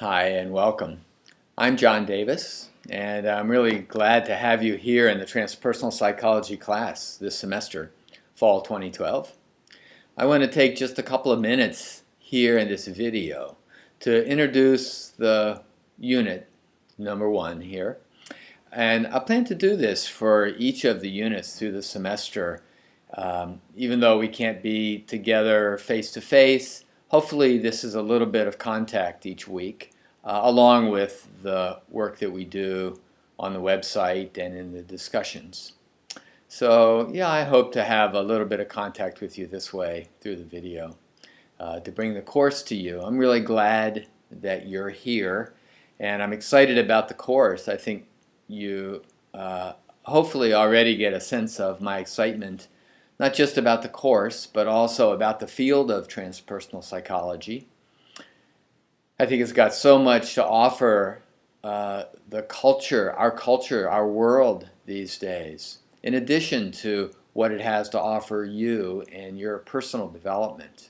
Hi and welcome. I'm John Davis, and I'm really glad to have you here in the Transpersonal Psychology class this semester, Fall 2012. I want to take just a couple of minutes here in this video to introduce the unit number 1 here. And I plan to do this for each of the units through the semester. Even though we can't be together face to face, hopefully this is a little bit of contact each week, along with the work that we do on the website and in the discussions. So yeah, I hope to have a little bit of contact with you this way through the video to bring the course to you. I'm really glad that you're here, and I'm excited about the course. I think you hopefully already get a sense of my excitement, not just about the course, but also about the field of transpersonal psychology. I think it's got so much to offer the culture, our world these days, in addition to what it has to offer you and your personal development.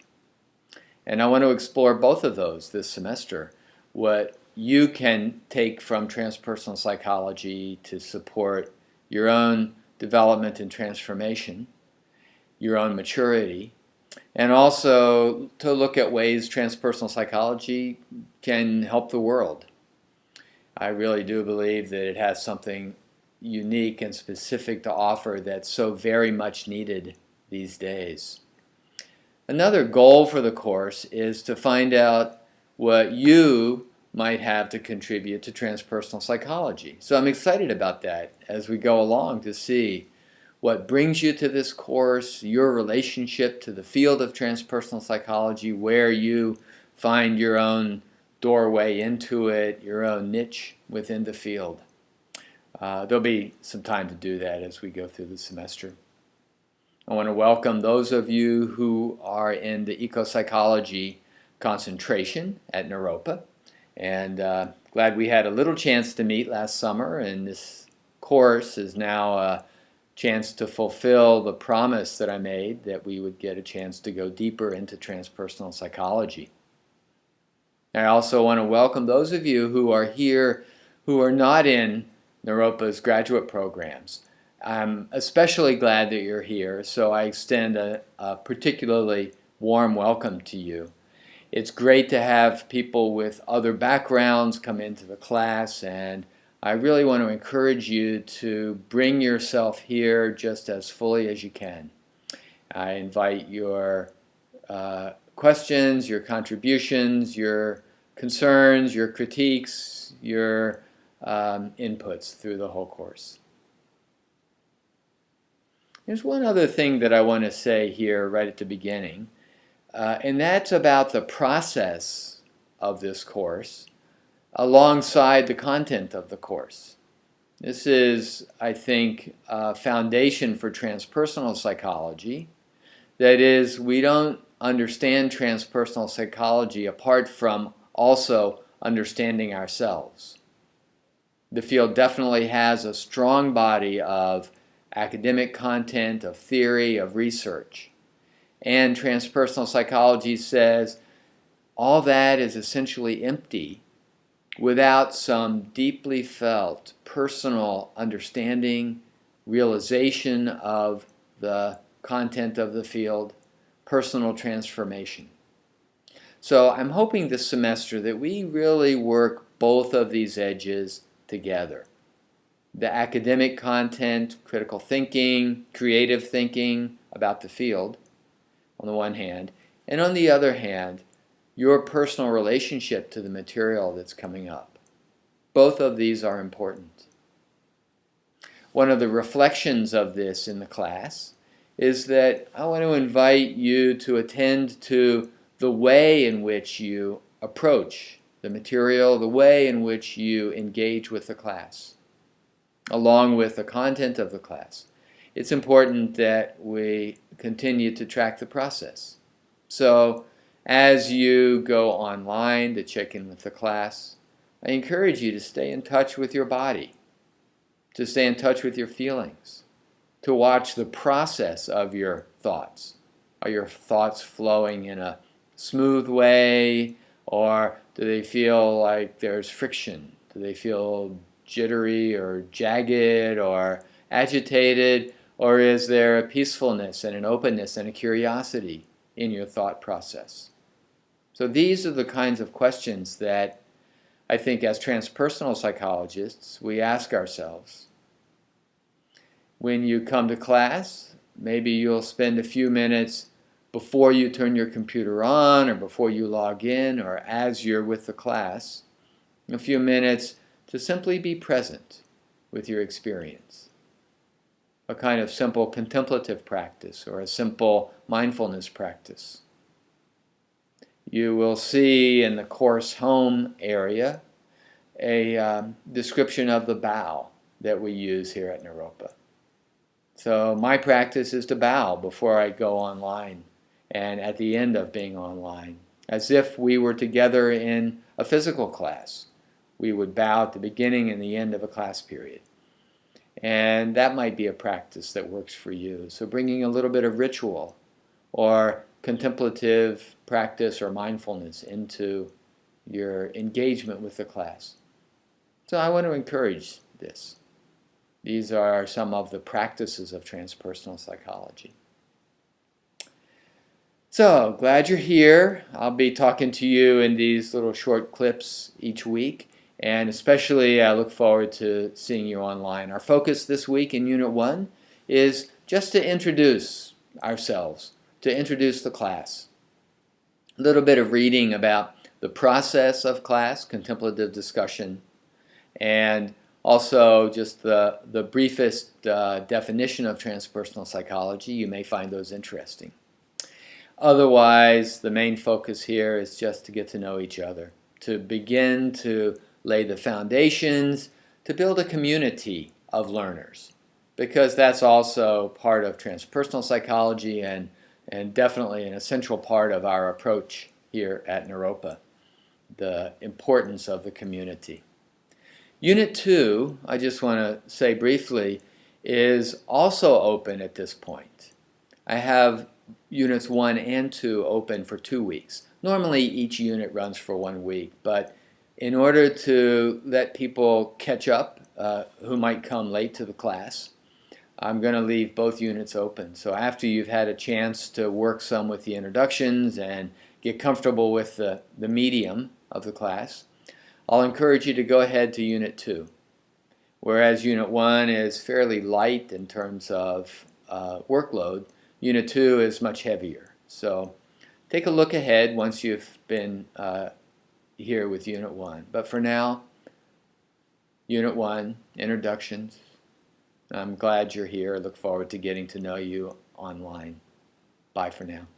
And I want to explore both of those this semester. What you can take from transpersonal psychology to support your own development and transformation, your own maturity, and also to look at ways transpersonal psychology can help the world. I really do believe that it has something unique and specific to offer that's so very much needed these days. Another goal for the course is to find out what you might have to contribute to transpersonal psychology. So I'm excited about that as we go along to see what brings you to this course, your relationship to the field of transpersonal psychology, where you find your own doorway into it, your own niche within the field. There'll be some time to do that as we go through the semester. I want to welcome those of you who are in the eco-psychology concentration at TRoP, and glad we had a little chance to meet last summer, and this course is now a chance to fulfill the promise that I made that we would get a chance to go deeper into transpersonal psychology. I also want to welcome those of you who are here who are not in TRoP's graduate programs. I'm especially glad that you're here, so I extend a particularly warm welcome to you. It's great to have people with other backgrounds come into the class, and I really want to encourage you to bring yourself here just as fully as you can. I invite your questions, your contributions, your concerns, your critiques, your inputs through the whole course. There's one other thing that I want to say here right at the beginning, and that's about the process of this course alongside the content of the course. This is, I think, a foundation for transpersonal psychology. That is, we don't understand transpersonal psychology apart from also understanding ourselves. The field definitely has a strong body of academic content, of theory, of research. And transpersonal psychology says all that is essentially empty without some deeply felt personal understanding, realization of the content of the field, personal transformation. So I'm hoping this semester that we really work both of these edges together. The academic content, critical thinking, creative thinking about the field, on the one hand, and on the other hand, your personal relationship to the material that's coming up. Both of these are important. One of the reflections of this in the class is that I want to invite you to attend to the way in which you approach the material, the way in which you engage with the class, along with the content of the class. It's important that we continue to track the process. So as you go online to check in with the class, I encourage you to stay in touch with your body, to stay in touch with your feelings, to watch the process of your thoughts. Are your thoughts flowing in a smooth way, or Do they feel like there's friction? Do they feel jittery or jagged or agitated? Or is there a peacefulness and an openness and a curiosity in your thought process? So these are the kinds of questions that I think as transpersonal psychologists we ask ourselves. When you come to class, maybe you'll spend a few minutes before you turn your computer on or before you log in or as you're with the class, a few minutes to simply be present with your experience. A kind of simple contemplative practice or a simple mindfulness practice. You will see in the course home area a description of the bow that we use here at Naropa. So my practice is to bow before I go online and at the end of being online, as if we were together in a physical class. We would bow at the beginning and the end of a class period. And that might be a practice that works for you. So bringing a little bit of ritual or contemplative practice or mindfulness into your engagement with the class. So I want to encourage this. These are some of the practices of transpersonal psychology. So, glad you're here. I'll be talking to you in these little short clips each week, and especially I look forward to seeing you online. Our focus this week in Unit 1 is just to introduce ourselves, to introduce the class. A little bit of reading about the process of class, contemplative discussion, and also just the briefest definition of transpersonal psychology. You may find those interesting. Otherwise, the main focus here is just to get to know each other, to begin to lay the foundations, to build a community of learners, because that's also part of transpersonal psychology and definitely an essential part of our approach here at Naropa, the importance of the community. Unit 2, I just want to say briefly, is also open at this point. I have Units 1 and 2 open for 2 weeks. Normally each unit runs for 1 week, but in order to let people catch up who might come late to the class, I'm going to leave both units open. So after you've had a chance to work some with the introductions and get comfortable with the medium of the class, I'll encourage you to go ahead to Unit 2. Whereas Unit 1 is fairly light in terms of workload, Unit 2 is much heavier. So take a look ahead once you've been here with Unit 1. But for now, Unit 1, introductions. I'm glad you're here. I look forward to getting to know you online. Bye for now.